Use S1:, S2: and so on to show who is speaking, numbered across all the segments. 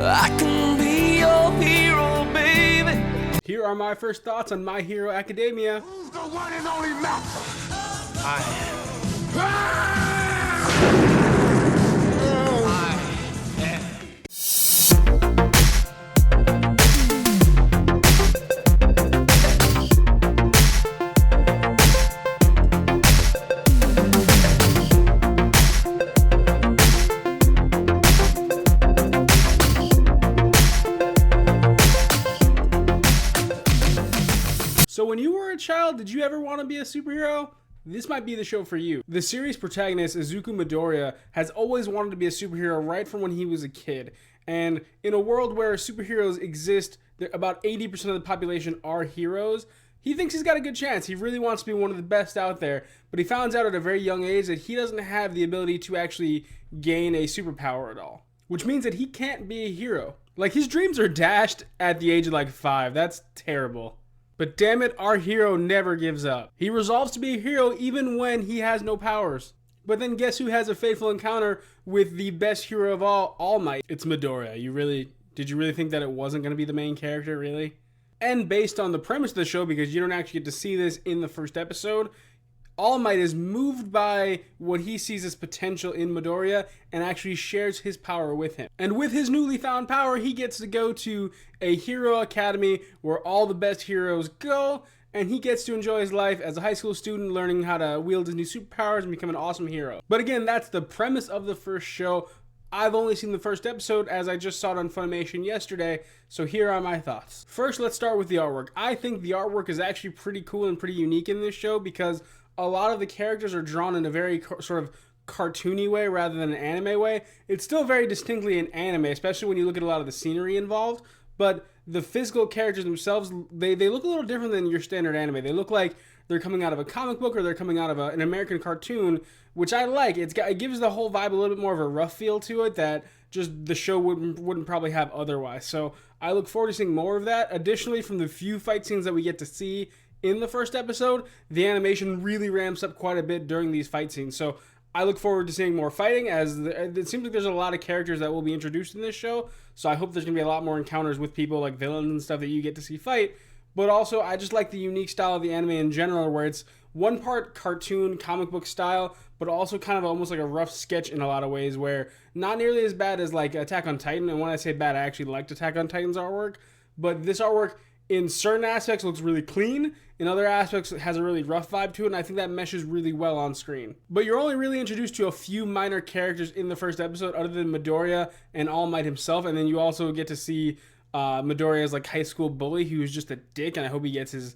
S1: I can be your hero, baby.
S2: Here are my first thoughts on My Hero Academia.
S3: Who's the one and only Malcolm?
S4: I am.
S2: So when you were a child, did you ever want to be a superhero? This might be the show for you. The series protagonist, Izuku Midoriya, has always wanted to be a superhero right from when he was a kid. And in a world where superheroes exist, about 80% of the population are heroes, he thinks he's got a good chance. He really wants to be one of the best out there. But he finds out at a very young age that he doesn't have the ability to actually gain a superpower at all. Which means that he can't be a hero. Like, his dreams are dashed at the age of like 5. That's terrible. But damn it, our hero never gives up. He resolves to be a hero even when he has no powers. But then guess who has a fateful encounter with the best hero of all Might? It's Midoriya. Did you really think that it wasn't going to be the main character, really? And based on the premise of the show, because you don't actually get to see this in the first episode, All Might is moved by what he sees as potential in Midoriya and actually shares his power with him. And with his newly found power, he gets to go to a hero academy where all the best heroes go, and he gets to enjoy his life as a high school student, learning how to wield his new superpowers and become an awesome hero. But again, that's the premise of the first show. I've only seen the first episode as I just saw it on Funimation yesterday, so here are my thoughts. First, let's start with the artwork. I think the artwork is actually pretty cool and pretty unique in this show because a lot of the characters are drawn in a very sort of cartoony way rather than an anime way. It's still very distinctly an anime, especially when you look at a lot of the scenery involved, but the physical characters themselves, they look a little different than your standard anime. They look like they're coming out of a comic book or they're coming out of an American cartoon, which I like. It gives the whole vibe a little bit more of a rough feel to it that just the show wouldn't probably have otherwise. So I look forward to seeing more of that. Additionally, from the few fight scenes that we get to see in the first episode, the animation really ramps up quite a bit during these fight scenes. So I look forward to seeing more fighting, as it seems like there's a lot of characters that will be introduced in this show. So I hope there's going to be a lot more encounters with people like villains and stuff that you get to see fight. But also, I just like the unique style of the anime in general, where it's one part cartoon, comic book style, but also kind of almost like a rough sketch in a lot of ways, where not nearly as bad as like Attack on Titan. And when I say bad, I actually liked Attack on Titan's artwork. But this artwork, in certain aspects, looks really clean. In other aspects, it has a really rough vibe to it, and I think that meshes really well on screen. But you're only really introduced to a few minor characters in the first episode, other than Midoriya and All Might himself, and then you also get to see Midoriya's like high school bully, who's just a dick, and I hope he gets his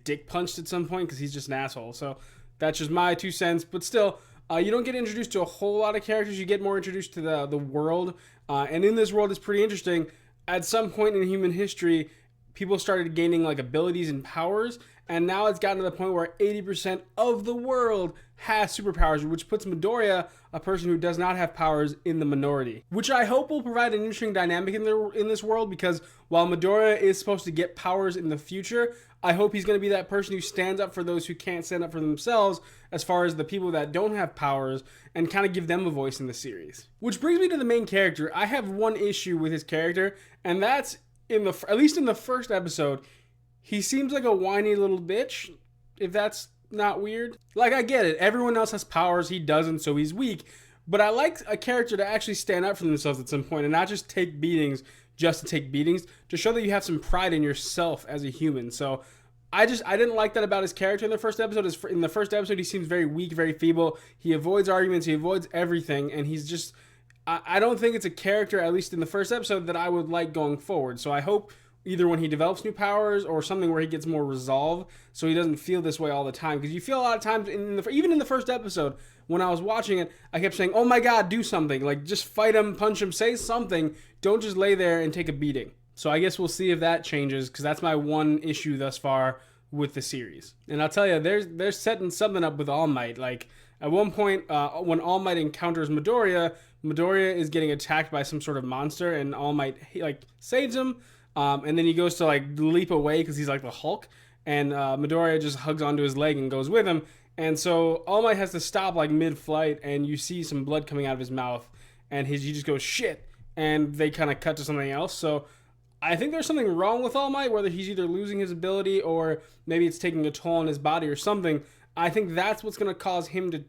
S2: dick punched at some point because he's just an asshole. So that's just my 2 cents. But still, you don't get introduced to a whole lot of characters. You get more introduced to the world, and in this world, it's pretty interesting. At some point in human history, people started gaining like abilities and powers, and now it's gotten to the point where 80% of the world has superpowers, which puts Midoriya, a person who does not have powers, in the minority. Which I hope will provide an interesting dynamic in this world, because while Midoriya is supposed to get powers in the future, I hope he's going to be that person who stands up for those who can't stand up for themselves, as far as the people that don't have powers, and kind of give them a voice in the series. Which brings me to the main character. I have one issue with his character, and that's at least in the first episode, he seems like a whiny little bitch, if that's not weird. Like, I get it. Everyone else has powers. He doesn't, so he's weak. But I like a character to actually stand up for themselves at some point and not just take beatings just to take beatings, to show that you have some pride in yourself as a human. So I didn't like that about his character in the first episode. In the first episode, he seems very weak, very feeble. He avoids arguments. He avoids everything. And he's just... I don't think it's a character, at least in the first episode, that I would like going forward. So I hope either when he develops new powers or something where he gets more resolve so he doesn't feel this way all the time. Because you feel a lot of times, even in the first episode, when I was watching it, I kept saying, oh my god, do something. Like, just fight him, punch him, say something. Don't just lay there and take a beating. So I guess we'll see if that changes, because that's my one issue thus far with the series. And I'll tell you, they're setting something up with All Might. Like, at one point, when All Might encounters Midoriya is getting attacked by some sort of monster, and All Might saves him, and then he goes to leap away because he's like the Hulk, and Midoriya just hugs onto his leg and goes with him, and so All Might has to stop mid-flight, and you see some blood coming out of his mouth, and he just goes shit, and they kind of cut to something else. So I think there's something wrong with All Might, whether he's either losing his ability or maybe it's taking a toll on his body or something. I think that's what's going to cause him to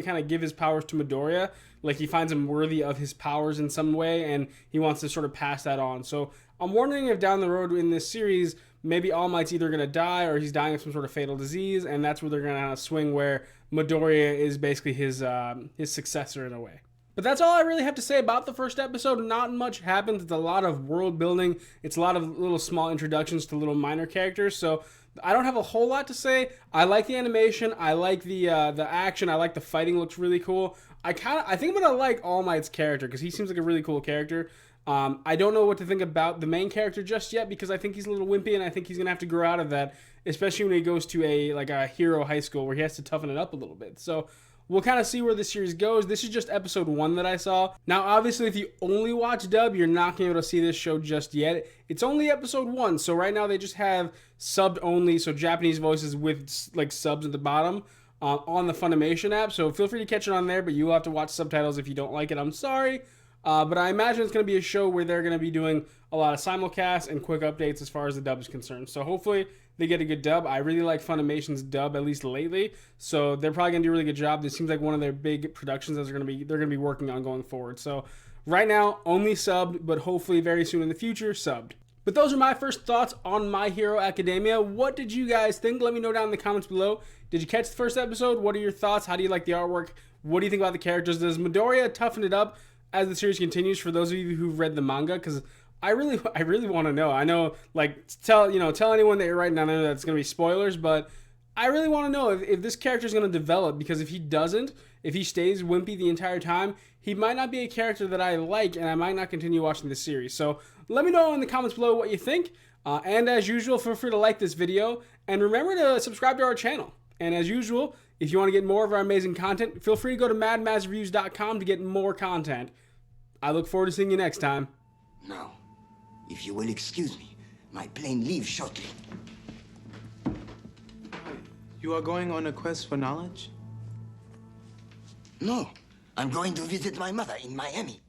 S2: kind of give his powers to Midoriya. Like, he finds him worthy of his powers in some way, and he wants to sort of pass that on. So I'm wondering if down the road in this series, maybe All Might's either going to die or he's dying of some sort of fatal disease, and that's where they're going to swing where Midoriya is basically his successor in a way. But that's all I really have to say about the first episode. Not much happens. It's a lot of world building. It's a lot of little small introductions to little minor characters. So I don't have a whole lot to say. I like the animation. I like the action. I like the fighting. Looks really cool. I think I'm gonna like All Might's character because he seems like a really cool character. I don't know what to think about the main character just yet because I think he's a little wimpy and I think he's gonna have to grow out of that, especially when he goes to a hero high school where he has to toughen it up a little bit. So we'll kind of see where the series goes. This is just episode 1 that I saw. Now, obviously, if you only watch dub, you're not going to be able to see this show just yet. It's only episode 1, so right now they just have subbed only, so Japanese voices with like subs at the bottom on the Funimation app. So feel free to catch it on there, but you'll have to watch subtitles if you don't like it. I'm sorry. But I imagine it's going to be a show where they're going to be doing a lot of simulcasts and quick updates as far as the dub is concerned. So hopefully they get a good dub. I really like Funimation's dub, at least lately. So they're probably going to do a really good job. This seems like one of their big productions that they're going to be working on going forward. So right now, only subbed, but hopefully very soon in the future, subbed. But those are my first thoughts on My Hero Academia. What did you guys think? Let me know down in the comments below. Did you catch the first episode? What are your thoughts? How do you like the artwork? What do you think about the characters? Does Midoriya toughen it up as the series continues for those of you who've read the manga? Because I really want to know. I know, like, tell anyone that you're writing down there that's going to be spoilers, but I really want to know if this character is going to develop, because if he doesn't, if he stays wimpy the entire time, he might not be a character that I like, and I might not continue watching this series. So let me know in the comments below what you think, and as usual, feel free to like this video, and remember to subscribe to our channel. And as usual, if you want to get more of our amazing content, feel free to go to madmazreviews.com to get more content. I look forward to seeing you next time.
S3: Now, if you will excuse me, my plane leaves shortly.
S4: You are going on a quest for knowledge?
S3: No, I'm going to visit my mother in Miami.